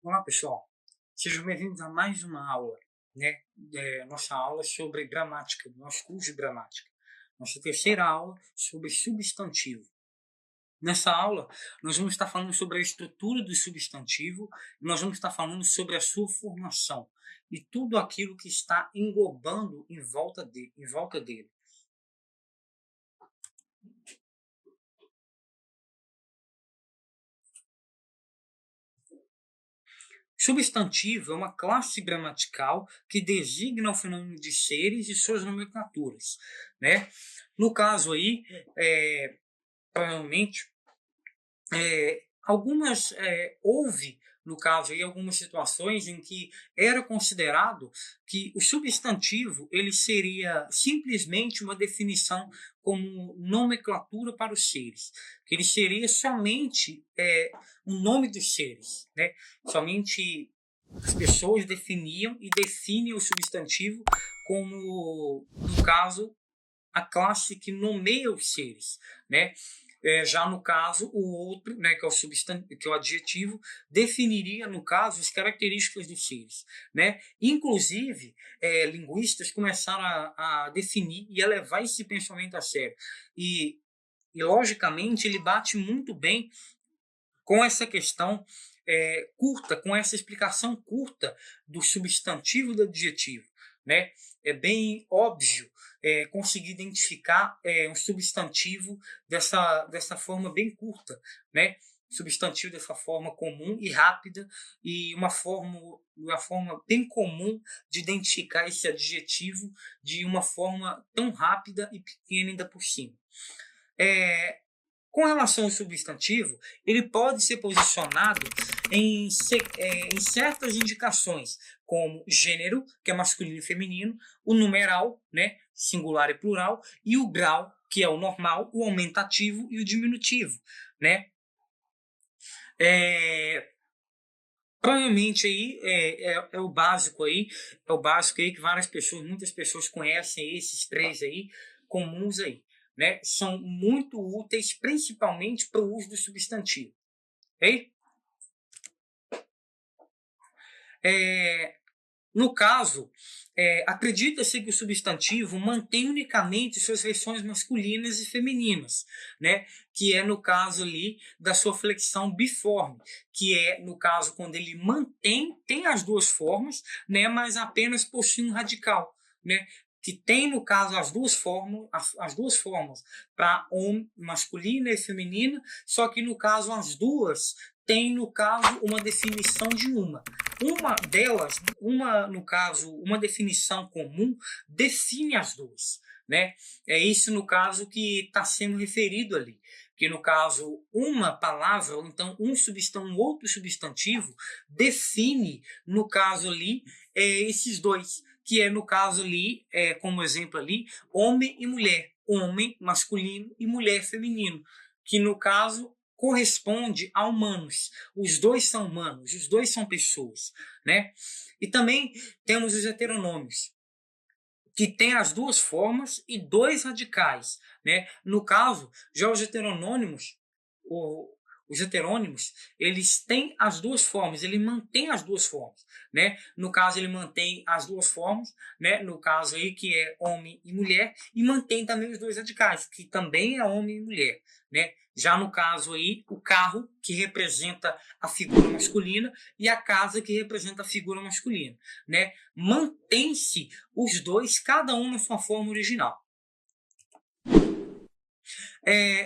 Olá, pessoal. Sejam bem-vindos a mais uma aula, né? Nossa aula sobre gramática, nosso curso de gramática. Nossa terceira aula sobre substantivo. Nessa aula, nós vamos estar falando sobre a estrutura do substantivo, e nós vamos estar falando sobre a sua formação e tudo aquilo que está englobando em volta dele. Substantivo é uma classe gramatical que designa o fenômeno de seres e suas nomenclaturas, né? No caso aí, provavelmente, houve, no caso aí, algumas situações em que era considerado que o substantivo ele seria simplesmente uma definição como nomenclatura para os seres, que ele seria somente um nome dos seres, né? Somente as pessoas definiam e definem o substantivo como, no caso, a classe que nomeia os seres, né? Já no caso, o outro, né, que é que é o adjetivo, definiria, no caso, as características dos seres, né? Inclusive, linguistas começaram a definir e a levar esse pensamento a sério. E, logicamente, ele bate muito bem com essa questão curta, com essa explicação curta do substantivo e do adjetivo, né? É bem óbvio conseguir identificar um substantivo dessa forma bem curta, né? Substantivo dessa forma comum e rápida e uma forma bem comum de identificar esse adjetivo de uma forma tão rápida e pequena ainda por cima. Com relação ao substantivo, ele pode ser posicionado em certas indicações, como gênero, que é masculino e feminino, o numeral, né, singular e plural, e o grau, que é o normal, o aumentativo e o diminutivo, né? Provavelmente aí é o básico aí, que muitas pessoas conhecem esses três aí, comuns aí, né? São muito úteis, principalmente para o uso do substantivo, ok? No caso, acredita-se que o substantivo mantém unicamente suas versões masculinas e femininas, né? Que é no caso ali da sua flexão biforme, que é no caso quando ele tem as duas formas, né? Mas apenas possui um radical, né? Que tem no caso as duas formas para masculina e feminina, só que no caso as duas têm no caso uma definição de uma delas, no caso, uma definição comum, define as duas, né? É isso, no caso, que está sendo referido ali. Que, no caso, uma palavra, ou então um outro substantivo, define, no caso ali, esses dois. Que é, no caso ali, como exemplo ali, homem e mulher. Homem masculino e mulher feminino. Que, no caso, corresponde a humanos. Os dois são humanos, os dois são pessoas, né? E também temos os heteronômios, que tem as duas formas e dois radicais, né? No caso, já os heteronômimos, os heterônimos, eles têm as duas formas, ele mantém as duas formas, né? No caso, ele mantém as duas formas, né? No caso aí, que é homem e mulher, e mantém também os dois radicais, que também é homem e mulher, né? Já no caso aí, o carro, que representa a figura masculina, e a casa, que representa a figura masculina, né? Mantém-se os dois, cada um na sua forma original.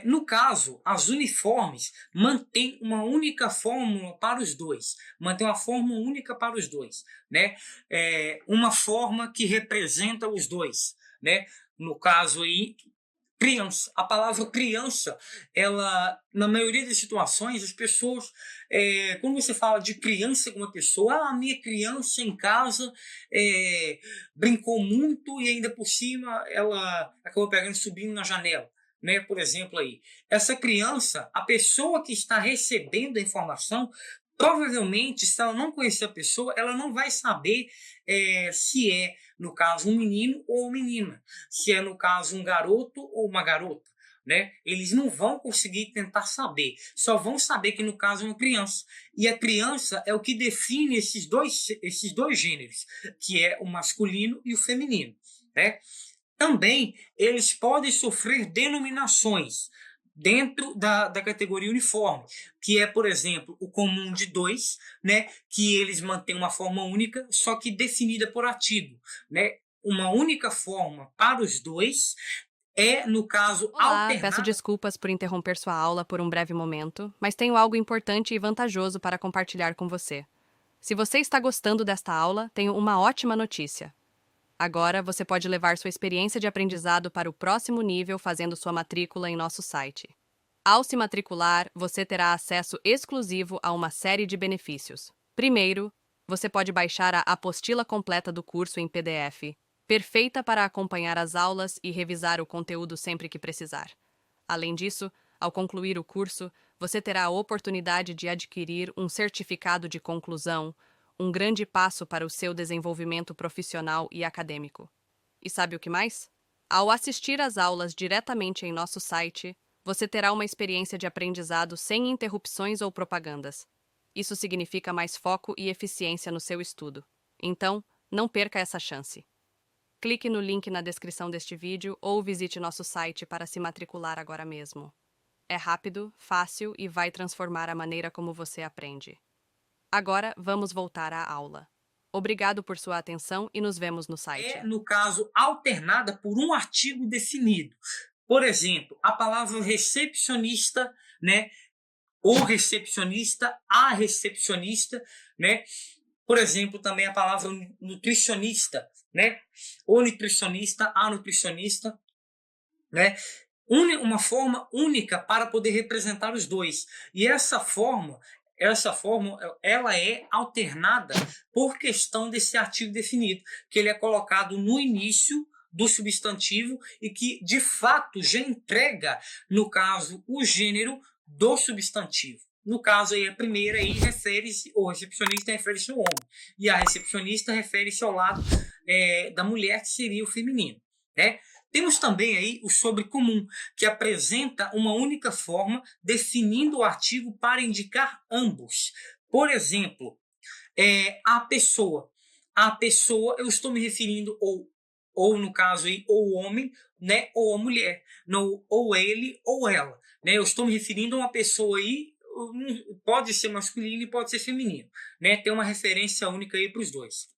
No caso, as uniformes mantêm uma única fórmula para os dois, mantém uma forma única para os dois, né? Uma forma que representa os dois, né? No caso aí, criança. A palavra criança, ela, na maioria das situações, as pessoas, quando você fala de criança com uma pessoa, a minha criança em casa brincou muito e ainda por cima ela acabou pegando e subindo na janela. Né, por exemplo, aí, essa criança, a pessoa que está recebendo a informação, provavelmente, se ela não conhecer a pessoa, ela não vai saber se no caso, um menino ou uma menina, se é, no caso, um garoto ou uma garota, né? Eles não vão conseguir tentar saber, só vão saber que no caso é uma criança. E a criança é o que define esses dois gêneros, que é o masculino e o feminino, né? Também eles podem sofrer denominações dentro da categoria uniforme, que é, por exemplo, o comum de dois, né, que eles mantêm uma forma única, só que definida por artigo, né? Uma única forma para os dois é, no caso, Olá, peço alternada. desculpas por interromper sua aula por um breve momento, mas tenho algo importante e vantajoso para compartilhar com você. Se você está gostando desta aula, tenho uma ótima notícia. Agora você pode levar sua experiência de aprendizado para o próximo nível fazendo sua matrícula em nosso site. Ao se matricular, você terá acesso exclusivo a uma série de benefícios. Primeiro, você pode baixar a apostila completa do curso em PDF, perfeita para acompanhar as aulas e revisar o conteúdo sempre que precisar. Além disso, ao concluir o curso, você terá a oportunidade de adquirir um certificado de conclusão, um grande passo para o seu desenvolvimento profissional e acadêmico. E sabe o que mais? Ao assistir às aulas diretamente em nosso site, você terá uma experiência de aprendizado sem interrupções ou propagandas. Isso significa mais foco e eficiência no seu estudo. Então, não perca essa chance. Clique no link na descrição deste vídeo ou visite nosso site para se matricular agora mesmo. É rápido, fácil e vai transformar a maneira como você aprende. Agora, vamos voltar à aula. Obrigado por sua atenção e nos vemos no É, site. no caso, alternada por um artigo definido. Por exemplo, a palavra recepcionista, né? O recepcionista, a recepcionista, né? Por exemplo, também a palavra nutricionista, né? O nutricionista, a nutricionista, né? Uma forma única para poder representar os dois. E essa forma, ela é alternada por questão desse artigo definido, que ele é colocado no início do substantivo e que, de fato, já entrega, no caso, o gênero do substantivo. No caso, aí, a primeira aí refere-se, o recepcionista refere-se ao homem, e a recepcionista refere-se ao lado da mulher, que seria o feminino, né? Temos também aí o sobrecomum, que apresenta uma única forma, definindo o artigo para indicar ambos. Por exemplo, a pessoa. A pessoa, eu estou me referindo ou no caso aí, ou o homem, né, ou a mulher, no, ou ele ou ela, né? Eu estou me referindo a uma pessoa aí, pode ser masculino e pode ser feminino, né? Tem uma referência única aí para os dois.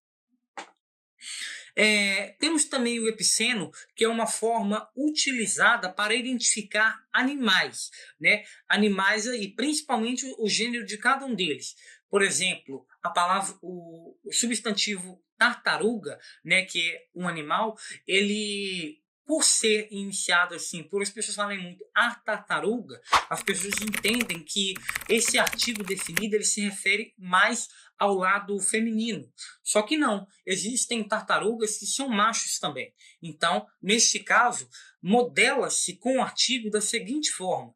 Temos também o epiceno, que é uma forma utilizada para identificar animais, né? Animais e principalmente o gênero de cada um deles. Por exemplo, a palavra, o substantivo tartaruga, né, que é um animal, ele, por ser iniciado assim, por as pessoas falarem muito a tartaruga, as pessoas entendem que esse artigo definido ele se refere mais ao lado feminino. Só que não, existem tartarugas que são machos também. Então, neste caso, modela-se com o artigo da seguinte forma: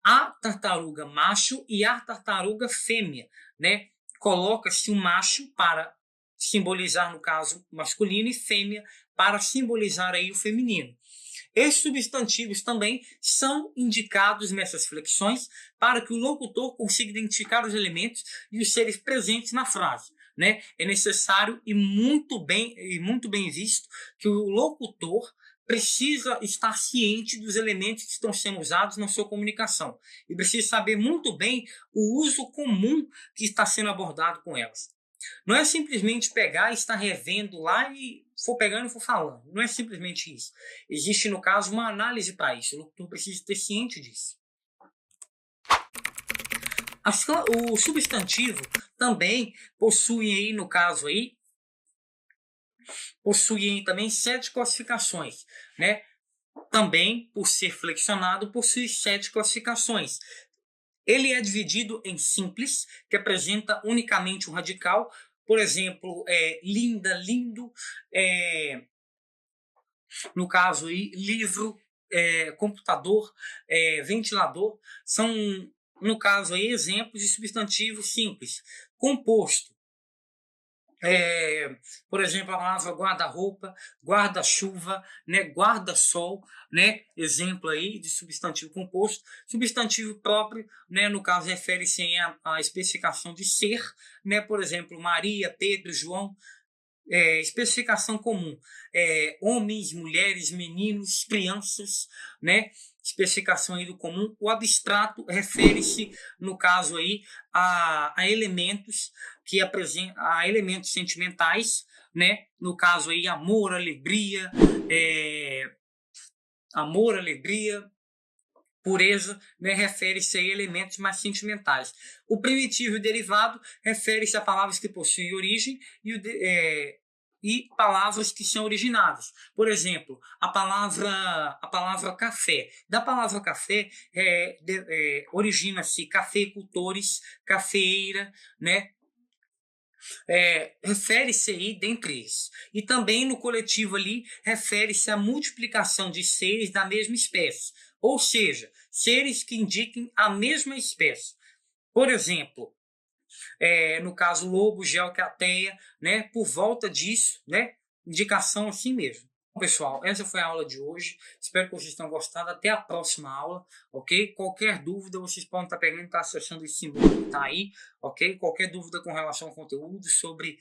a tartaruga macho e a tartaruga fêmea, né? Coloca-se um macho para simbolizar, no caso, masculino e fêmea para simbolizar aí o feminino. Esses substantivos também são indicados nessas flexões para que o locutor consiga identificar os elementos e os seres presentes na frase, né? É necessário muito bem visto que o locutor precisa estar ciente dos elementos que estão sendo usados na sua comunicação e precisa saber muito bem o uso comum que está sendo abordado com elas. Não é simplesmente pegar e estar revendo lá e for pegando e for falando. Não é simplesmente isso. Existe, no caso, uma análise para isso. O locutor precisa ter ciente disso. O substantivo também possui aí, no caso aí, possui também 7 classificações, né? Também, por ser flexionado, possui 7 classificações. Ele é dividido em simples, que apresenta unicamente um radical, por exemplo, linda, lindo, no caso aí, livro, computador, ventilador, são, no caso aí, exemplos de substantivos simples. Composto, Por exemplo, a palavra guarda-roupa, guarda-chuva, né, guarda-sol, né, exemplo aí de substantivo composto. Substantivo próprio, né, no caso refere-se à especificação de ser, né, por exemplo, Maria, Pedro, João. Especificação comum, homens, mulheres, meninos, crianças, né? Especificação aí do comum. O abstrato refere-se, no caso aí, a elementos que apresentam, a elementos sentimentais, né? No caso aí, amor, alegria, pureza, né, refere-se a elementos mais sentimentais. O primitivo e o derivado refere-se a palavras que possuem origem e palavras que são originadas. Por exemplo, a palavra café. Da palavra café origina-se cafeicultores, cafeeira, né? Refere-se aí dentre eles. E também no coletivo ali refere-se à multiplicação de seres da mesma espécie, ou seja, seres que indiquem a mesma espécie. Por exemplo, no caso lobo, geocateia, né, por volta disso, né, indicação assim mesmo. Bom, pessoal, essa foi a aula de hoje. Espero que vocês tenham gostado. Até a próxima aula, ok? Qualquer dúvida, vocês podem estar pegando, estar acessando esse símbolo que está aí, ok? Qualquer dúvida com relação ao conteúdo, sobre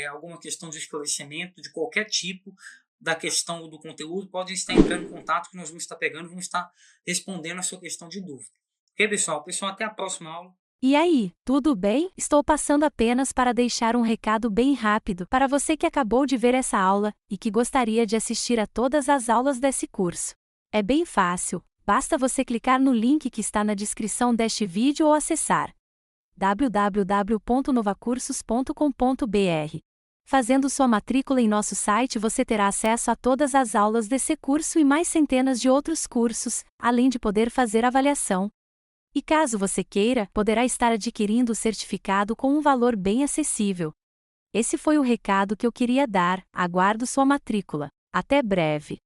alguma questão de esclarecimento, de qualquer tipo da questão do conteúdo, podem estar entrando em contato que nós vamos estar pegando, vamos estar respondendo a sua questão de dúvida. Ok, pessoal? Pessoal, até a próxima aula. E aí, tudo bem? Estou passando apenas para deixar um recado bem rápido para você que acabou de ver essa aula e que gostaria de assistir a todas as aulas desse curso. É bem fácil, basta você clicar no link que está na descrição deste vídeo ou acessar www.novacursos.com.br. Fazendo sua matrícula em nosso site, você terá acesso a todas as aulas desse curso e mais centenas de outros cursos, além de poder fazer avaliação. E caso você queira, poderá estar adquirindo o certificado com um valor bem acessível. Esse foi o recado que eu queria dar. Aguardo sua matrícula. Até breve!